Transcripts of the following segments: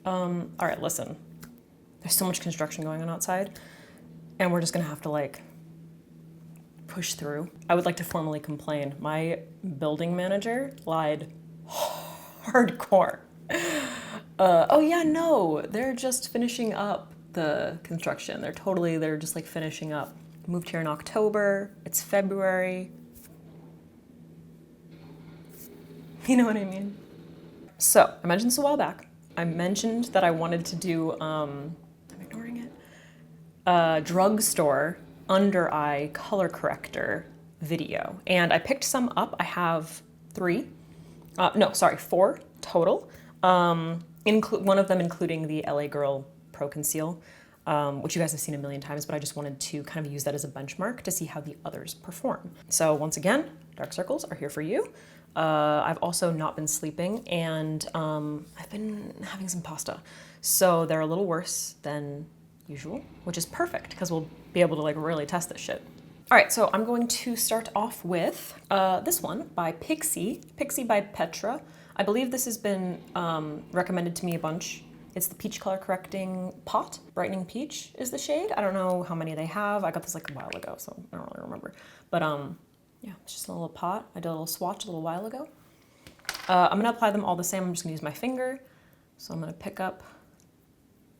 All right, listen. There's so much construction going on outside, and we're just gonna have to like push through. I would like to formally complain. My building manager lied hardcore. Oh yeah, no, they're just finishing up the construction. They're just like finishing up. Moved here in October, it's February. You know what I mean? So, I mentioned this a while back. I mentioned that I wanted to do, I'm ignoring it, a drugstore under eye color corrector video. And I picked some up. I have 4 total. One of them including the LA Girl Pro Conceal, which you guys have seen a million times, but I just wanted to kind of use that as a benchmark to see how the others perform. So once again, dark circles are here for you. I've also not been sleeping, and I've been having some pasta. So they're a little worse than usual, which is perfect because we'll be able to like really test this shit. All right, so I'm going to start off with this one by Pixi by Petra. I believe this has been recommended to me a bunch. It's the Peach Color Correcting Pot. Brightening Peach is the shade. I don't know how many they have. I got this like a while ago, so I don't really remember. But yeah, it's just a little pot. I did a little swatch a little while ago. I'm gonna apply them all the same. I'm just gonna use my finger. So I'm gonna pick up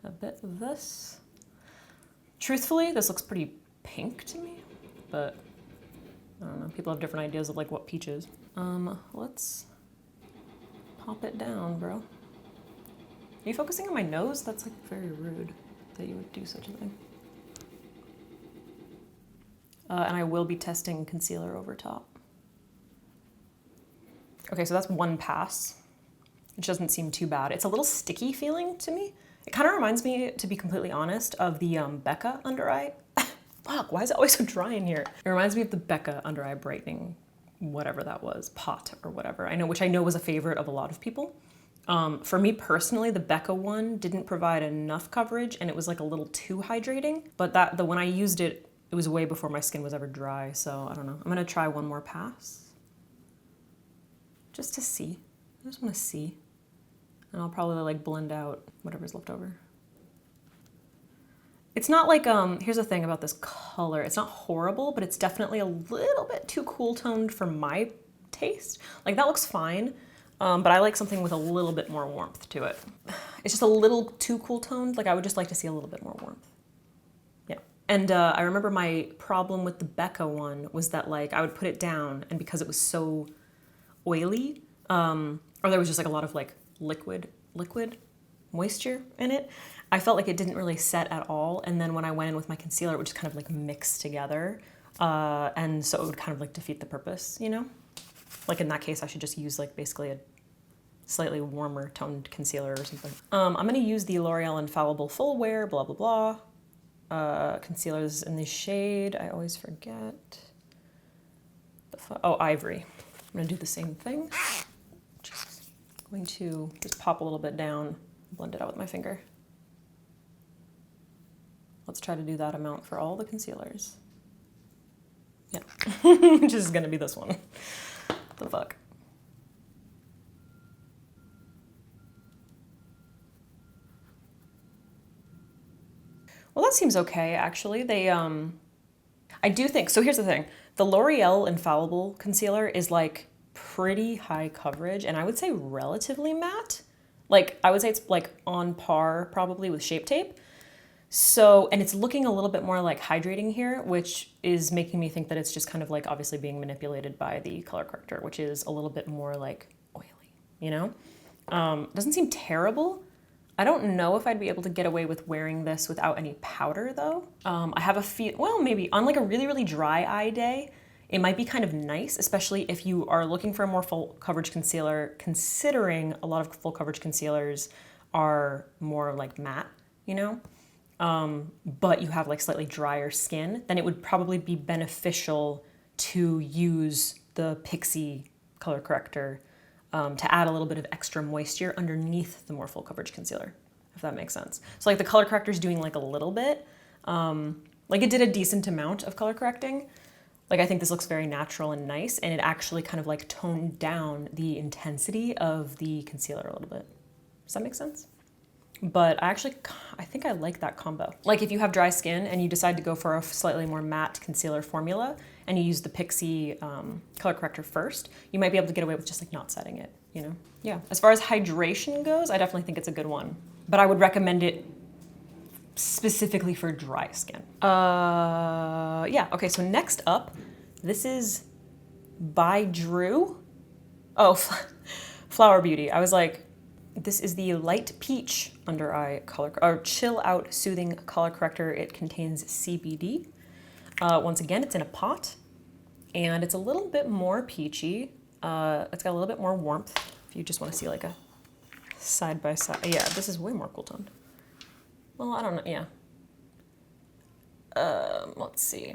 a bit of this. Truthfully, this looks pretty pink to me, but I don't know. People have different ideas of like what peach is. Let's pop it down, bro. Are you focusing on my nose? That's like very rude that you would do such a thing. And I will be testing concealer over top. Okay, so that's one pass, which doesn't seem too bad. It's a little sticky feeling to me. It kind of reminds me, to be completely honest, of the Becca under eye. Fuck, why is it always so dry in here? It reminds me of the Becca under eye brightening, whatever that was, pot or whatever. Which I know was a favorite of a lot of people. For me personally, the Becca one didn't provide enough coverage, and it was like a little too hydrating. But when I used it, it was way before my skin was ever dry, so I don't know. I'm gonna try one more pass. Just to see. I just wanna see. And I'll probably like blend out whatever's left over. It's not like, here's the thing about this color. It's not horrible, but it's definitely a little bit too cool toned for my taste. Like that looks fine, but I like something with a little bit more warmth to it. It's just a little too cool toned. Like I would just like to see a little bit more warmth. And I remember my problem with the Becca one was that like I would put it down, and because it was so oily, or there was just like a lot of like liquid moisture in it, I felt like it didn't really set at all. And then when I went in with my concealer, it would just kind of like mix together. And so it would kind of like defeat the purpose, you know? Like in that case, I should just use like basically a slightly warmer toned concealer or something. I'm gonna use the L'Oreal Infallible Full Wear, blah, blah, blah. Concealers in the shade, I always forget. Oh, Ivory. I'm gonna do the same thing. Just going to just pop a little bit down, blend it out with my finger. Let's try to do that amount for all the concealers. Yeah, which is gonna be this one. What the fuck? Well, that seems okay, actually. I do think, so here's the thing. The L'Oreal Infallible Concealer is like pretty high coverage, and I would say relatively matte. Like, I would say it's like on par probably with Shape Tape. So, and it's looking a little bit more like hydrating here, which is making me think that it's just kind of like obviously being manipulated by the color corrector, which is a little bit more like oily, you know? Doesn't seem terrible. I don't know if I'd be able to get away with wearing this without any powder though. I have a feel, well, maybe on like a really, really dry eye day, it might be kind of nice, especially if you are looking for a more full coverage concealer, considering a lot of full coverage concealers are more like matte, you know? But you have like slightly drier skin, then it would probably be beneficial to use the Pixi color corrector to add a little bit of extra moisture underneath the more full coverage concealer, if that makes sense. So like the color corrector is doing like a little bit, like it did a decent amount of color correcting. Like I think this looks very natural and nice, and it actually kind of like toned down the intensity of the concealer a little bit. Does that make sense? but I think I like that combo. Like if you have dry skin and you decide to go for a slightly more matte concealer formula and you use the Pixi color corrector first, you might be able to get away with just like not setting it, you know? Yeah, as far as hydration goes, I definitely think it's a good one, but I would recommend it specifically for dry skin. Yeah, okay, so next up, this is by Drew. Oh, Flower Beauty. I was like, this is the Light Peach Under Eye Color, or Chill Out Soothing Color Corrector. It contains CBD. Once again, it's in a pot, and it's a little bit more peachy. It's got a little bit more warmth, if you just want to see like a side by side. Yeah, this is way more cool toned. Well, I don't know, yeah. Let's see.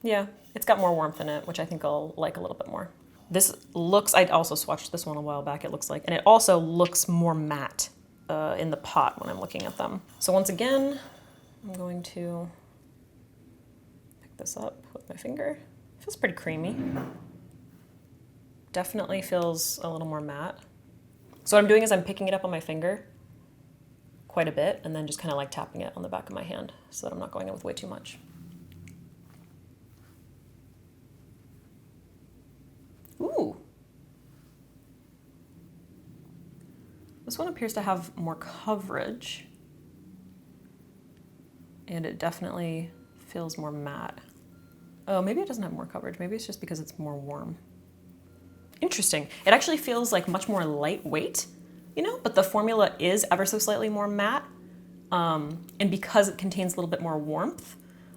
Yeah, it's got more warmth in it, which I think I'll like a little bit more. This looks, I also swatched this one a while back, it looks like, and it also looks more matte in the pot when I'm looking at them. So once again, I'm going to pick this up with my finger. It feels pretty creamy. Definitely feels a little more matte. So what I'm doing is I'm picking it up on my finger quite a bit and then just kind of like tapping it on the back of my hand so that I'm not going in with way too much. Ooh. This one appears to have more coverage, and it definitely feels more matte. Oh, maybe it doesn't have more coverage. Maybe it's just because it's more warm. Interesting. It actually feels like much more lightweight, you know, but the formula is ever so slightly more matte. And because it contains a little bit more warmth,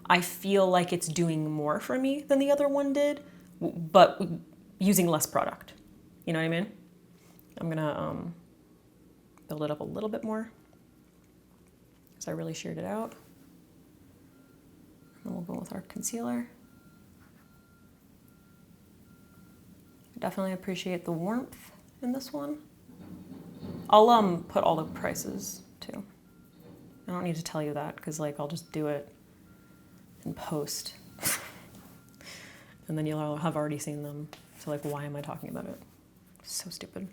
I feel like it's doing more for me than the other one did, but using less product. You know what I mean? I'm gonna build it up a little bit more because I really sheared it out. And then we'll go with our concealer. I definitely appreciate the warmth in this one. I'll put all the prices too. I don't need to tell you that because like I'll just do it in post. And then you'll all have already seen them. So like, why am I talking about it? So stupid.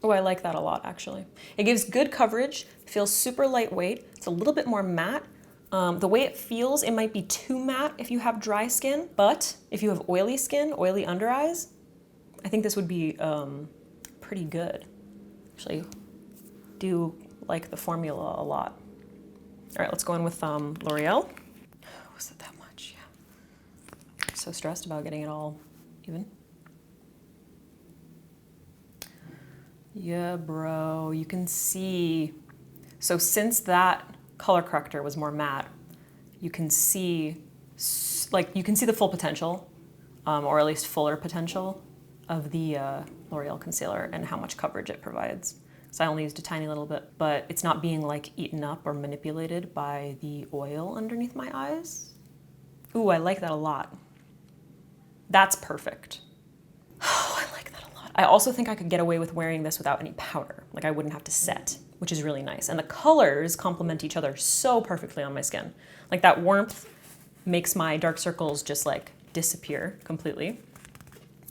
Oh, I like that a lot, actually. It gives good coverage, feels super lightweight. It's a little bit more matte. The way it feels, it might be too matte if you have dry skin, but if you have oily skin, oily under eyes, I think this would be pretty good. Actually, do like the formula a lot. All right, let's go in with L'Oreal. Was it that much? Yeah. So stressed about getting it all even. Yeah, bro, you can see. So since that color corrector was more matte, you can see, like, you can see the full potential, or at least fuller potential of the L'Oreal concealer and how much coverage it provides. So I only used a tiny little bit, but it's not being like eaten up or manipulated by the oil underneath my eyes. Ooh, I like that a lot. That's perfect. Oh, I like that a lot. I also think I could get away with wearing this without any powder. Like I wouldn't have to set, which is really nice. And the colors complement each other so perfectly on my skin. Like that warmth makes my dark circles just like disappear completely.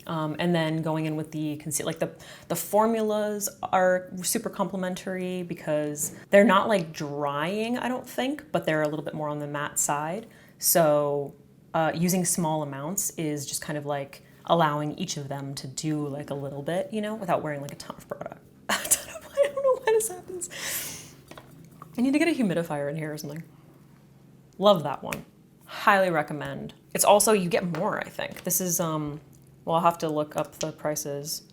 And then going in with the concealer, like the formulas are super complementary because they're not like drying, I don't think, but they're a little bit more on the matte side. So using small amounts is just kind of like allowing each of them to do like a little bit, you know, without wearing like a ton of product. I don't know why this happens. I need to get a humidifier in here or something. Love that one. Highly recommend. It's also, you get more, I think. This is, well, I'll have to look up the prices.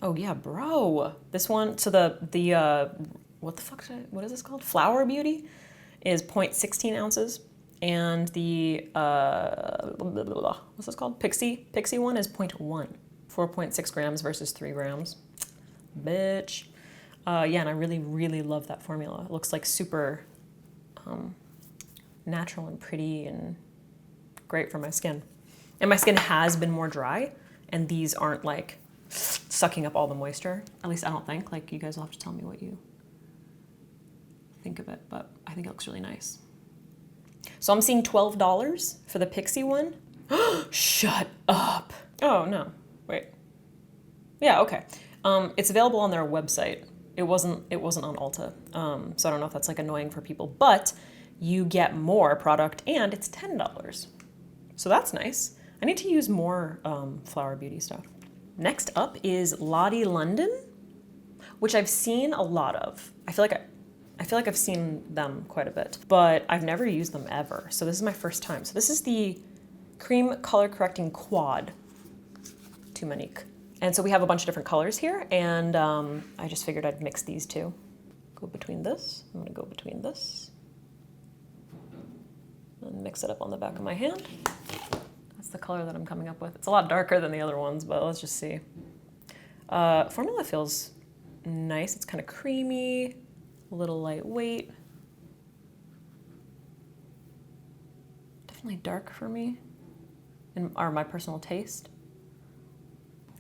Oh yeah, bro. This one, so the what the fuck, what is this called? Flower Beauty is 0.16 ounces. And the, what's this called? Pixi one is 0.1, 4.6 grams versus 3 grams. Bitch. Yeah, and I really, really love that formula. It looks like super natural and pretty and great for my skin. And my skin has been more dry, and these aren't like sucking up all the moisture. At least I don't think. Like, you guys will have to tell me what you think of it, but I think it looks really nice. So I'm seeing $12 for the Pixi one. Shut up. Oh, no. Wait. Yeah, okay. It's available on their website. It wasn't on Ulta. So I don't know if that's like annoying for people, but you get more product and it's $10. So that's nice. I need to use more Flower Beauty stuff. Next up is Lottie London, which I've seen a lot of. I feel like I've seen them quite a bit, but I've never used them ever. So this is my first time. So this is the Cream Color Correcting Quad to Monique. And so we have a bunch of different colors here, and I just figured I'd mix these two. Go between this, I'm gonna go between this. And mix it up on the back of my hand. That's the color that I'm coming up with. It's a lot darker than the other ones, but let's just see. Formula feels nice. It's kind of creamy, a little lightweight. Definitely dark for me, or my personal taste.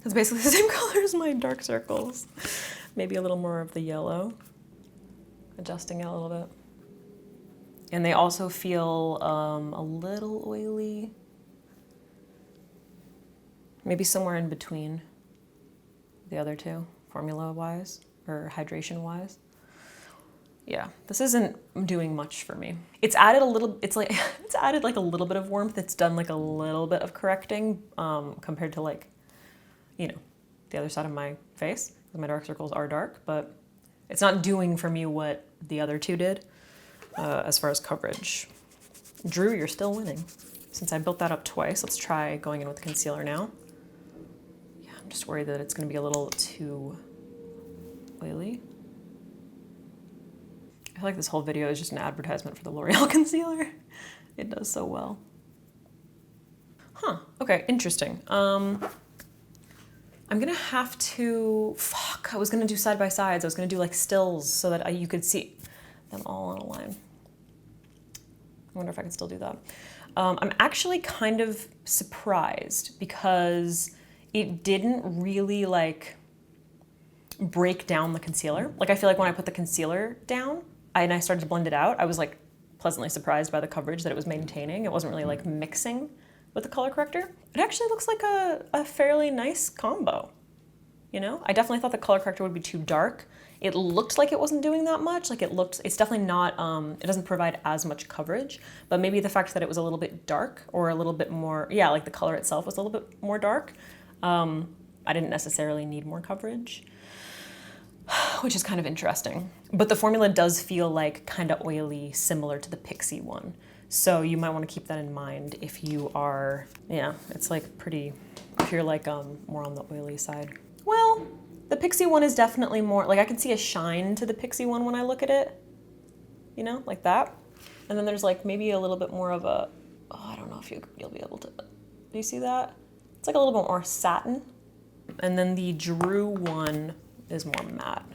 It's basically the same color as my dark circles. Maybe a little more of the yellow. Adjusting it a little bit. And they also feel a little oily. Maybe somewhere in between the other two, formula-wise or hydration-wise. Yeah, this isn't doing much for me. It's added a little, it's added like a little bit of warmth. It's done like a little bit of correcting compared to like, you know, the other side of my face. My dark circles are dark, but it's not doing for me what the other two did as far as coverage. Drew, you're still winning. Since I built that up twice, let's try going in with the concealer now. Yeah, I'm just worried that it's gonna be a little too oily. I feel like this whole video is just an advertisement for the L'Oreal concealer. It does so well. Huh, okay, interesting. I'm gonna have to, fuck, I was gonna do side by sides. I was gonna do like stills so that you could see them all on a line. I wonder if I can still do that. I'm actually kind of surprised because it didn't really like break down the concealer. Like I feel like when I put the concealer down and I started to blend it out, I was like pleasantly surprised by the coverage that it was maintaining. It wasn't really like mixing with the color corrector. It actually looks like a fairly nice combo. You know, I definitely thought the color corrector would be too dark. It looked like it wasn't doing that much. Like it's definitely not, it doesn't provide as much coverage, but maybe the fact that it was a little bit dark or a little bit more, yeah, like the color itself was a little bit more dark. I didn't necessarily need more coverage, which is kind of interesting. But the formula does feel like kind of oily, similar to the Pixi one. So you might want to keep that in mind if you are, yeah, it's like pretty, if you're like more on the oily side. Well, the Pixi one is definitely more, like I can see a shine to the Pixi one when I look at it, you know, like that. And then there's like maybe a little bit more of a, oh, I don't know if you'll be able to, do you see that? It's like a little bit more satin. And then the Drew one is more matte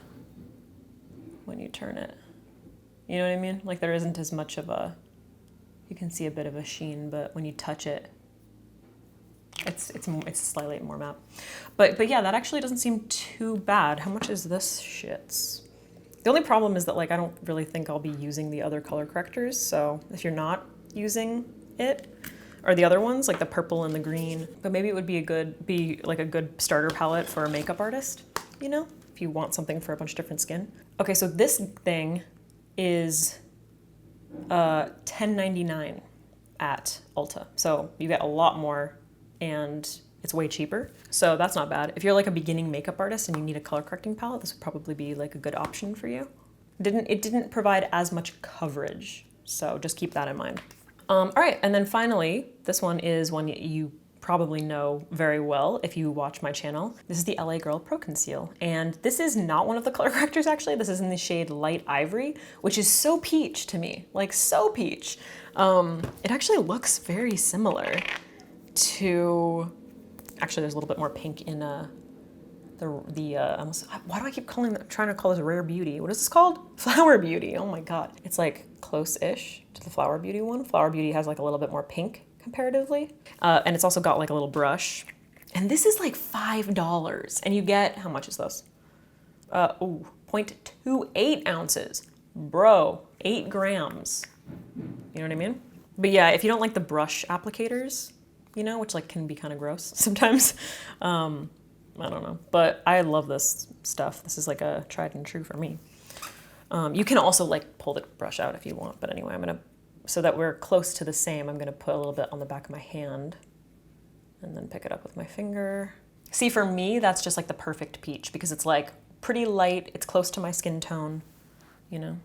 when you turn it. You know what I mean? Like there isn't as much of a, you can see a bit of a sheen, but when you touch it, it's slightly more matte. But yeah, that actually doesn't seem too bad. How much is this shits? The only problem is that like I don't really think I'll be using the other color correctors. So if you're not using it, or the other ones like the purple and the green, but maybe it would be like a good starter palette for a makeup artist, you know, if you want something for a bunch of different skin. Okay, so this thing is $10.99 at Ulta. So you get a lot more and it's way cheaper. So that's not bad. If you're like a beginning makeup artist and you need a color correcting palette, this would probably be like a good option for you. It didn't provide as much coverage. So just keep that in mind. All right, and then finally, this one is one you probably know very well if you watch my channel. This is the LA Girl Pro Conceal. And this is not one of the color correctors actually. This is in the shade Light Ivory, which is so peach to me, like so peach. It actually looks very similar to, actually there's a little bit more pink in why do I keep trying to call this Rare Beauty? What is this called? Flower Beauty, oh my God. It's like close-ish to the Flower Beauty one. Flower Beauty has like a little bit more pink comparatively. And it's also got like a little brush. And this is like $5. And you get, how much is this? 0.28 ounces. Bro, 8 grams. You know what I mean? But yeah, if you don't like the brush applicators, you know, which like can be kind of gross sometimes, I don't know. But I love this stuff. This is like a tried and true for me. You can also like pull the brush out if you want, but anyway, so that we're close to the same, I'm gonna put a little bit on the back of my hand and then pick it up with my finger. See, for me, that's just like the perfect peach because it's like pretty light, it's close to my skin tone, you know?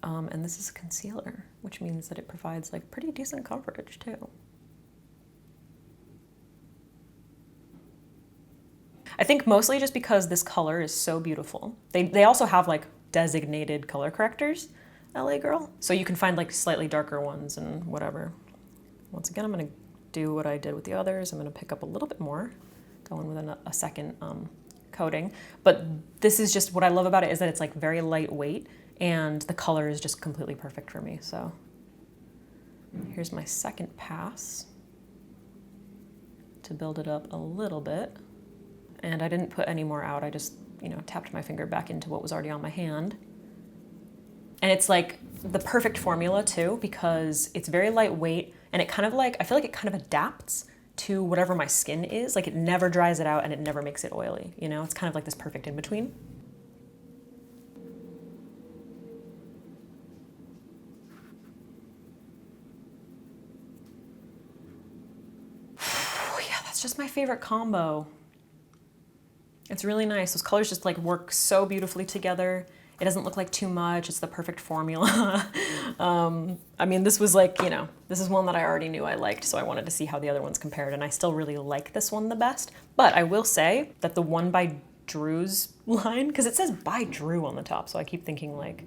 And this is a concealer, which means that it provides like pretty decent coverage too. I think mostly just because this color is so beautiful. They also have like designated color correctors, LA Girl. So you can find like slightly darker ones and whatever. Once again, I'm gonna do what I did with the others. I'm gonna pick up a little bit more, go in with a second coating. But this is just, what I love about it is that it's like very lightweight and the color is just completely perfect for me. So here's my second pass to build it up a little bit. And I didn't put any more out. I just, you know, tapped my finger back into what was already on my hand. And it's like the perfect formula too, because it's very lightweight and it kind of like, I feel like it kind of adapts to whatever my skin is. Like it never dries it out and it never makes it oily. You know, it's kind of like this perfect in between. Yeah, that's just my favorite combo. It's really nice. Those colors just like work so beautifully together. It doesn't look like too much. It's the perfect formula. I mean, this was like, you know, this is one that I already knew I liked, so I wanted to see how the other ones compared, and I still really like this one the best. But I will say that the one by Drew's line, because it says by Drew on the top, so I keep thinking like,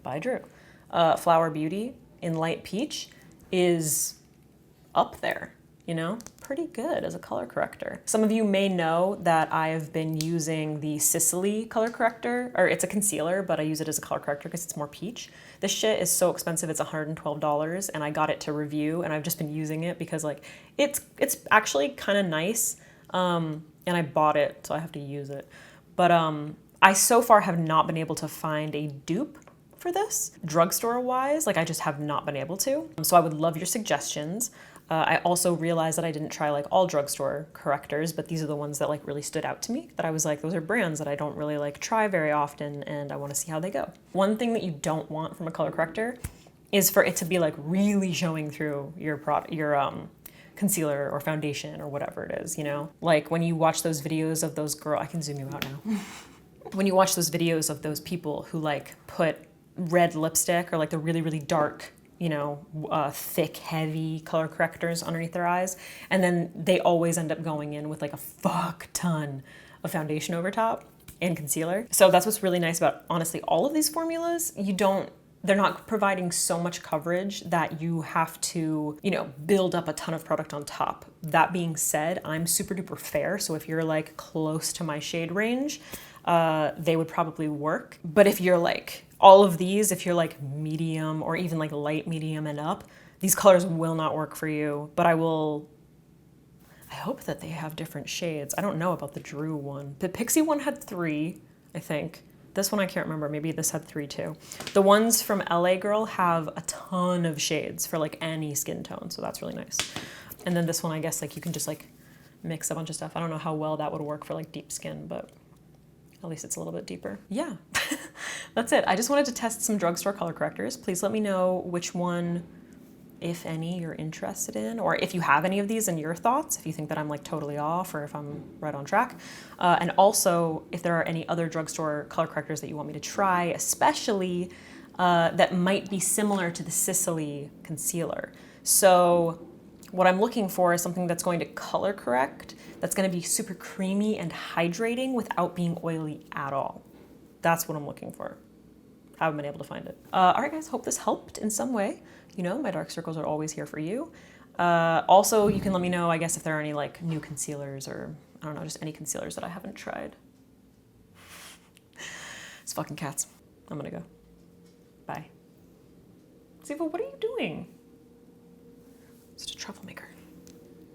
by Drew. Flower Beauty in Light Peach is up there. You know, pretty good as a color corrector. Some of you may know that I have been using the Sicily color corrector, or it's a concealer, but I use it as a color corrector because it's more peach. This shit is so expensive, it's $112, and I got it to review, and I've just been using it because like, it's actually kind of nice, and I bought it, so I have to use it. But I so far have not been able to find a dupe for this, drugstore wise, like I just have not been able to. So I would love your suggestions. I also realized that I didn't try like all drugstore correctors, but these are the ones that like really stood out to me, that I was like, those are brands that I don't really like try very often and I want to see how they go. One thing that you don't want from a color corrector is for it to be like really showing through your concealer or foundation or whatever it is, you know? Like when you watch those videos of those I can zoom you out now. When you watch those videos of those people who like put red lipstick or like the really, really dark, you know, thick, heavy color correctors underneath their eyes. And then they always end up going in with like a fuck ton of foundation over top and concealer. So that's what's really nice about, honestly, all of these formulas. They're not providing so much coverage that you have to, you know, build up a ton of product on top. That being said, I'm super duper fair. So if you're like close to my shade range, they would probably work. But if you're like, all of these, if you're like medium or even like light medium and up, these colors will not work for you, but I hope that they have different shades. I don't know about the Drew one. The Pixi one had 3, I think. This one I can't remember, maybe this had 3 too. The ones from LA Girl have a ton of shades for like any skin tone, so that's really nice. And then this one, I guess like you can just like mix a bunch of stuff. I don't know how well that would work for like deep skin, but at least it's a little bit deeper. Yeah, that's it. I just wanted to test some drugstore color correctors. Please let me know which one, if any, you're interested in, or if you have any of these and your thoughts, if you think that I'm like totally off or if I'm right on track. And also if there are any other drugstore color correctors that you want me to try, especially that might be similar to the Sicily concealer. So what I'm looking for is something that's going to color correct, that's going to be super creamy and hydrating without being oily at all. That's what I'm looking for. I haven't been able to find it. All right, guys, hope this helped in some way. You know, my dark circles are always here for you. Also, you can let me know, I guess, if there are any like new concealers or, I don't know, just any concealers that I haven't tried. It's fucking cats. I'm gonna go. Bye. Ziva, what are you doing? Such a troublemaker.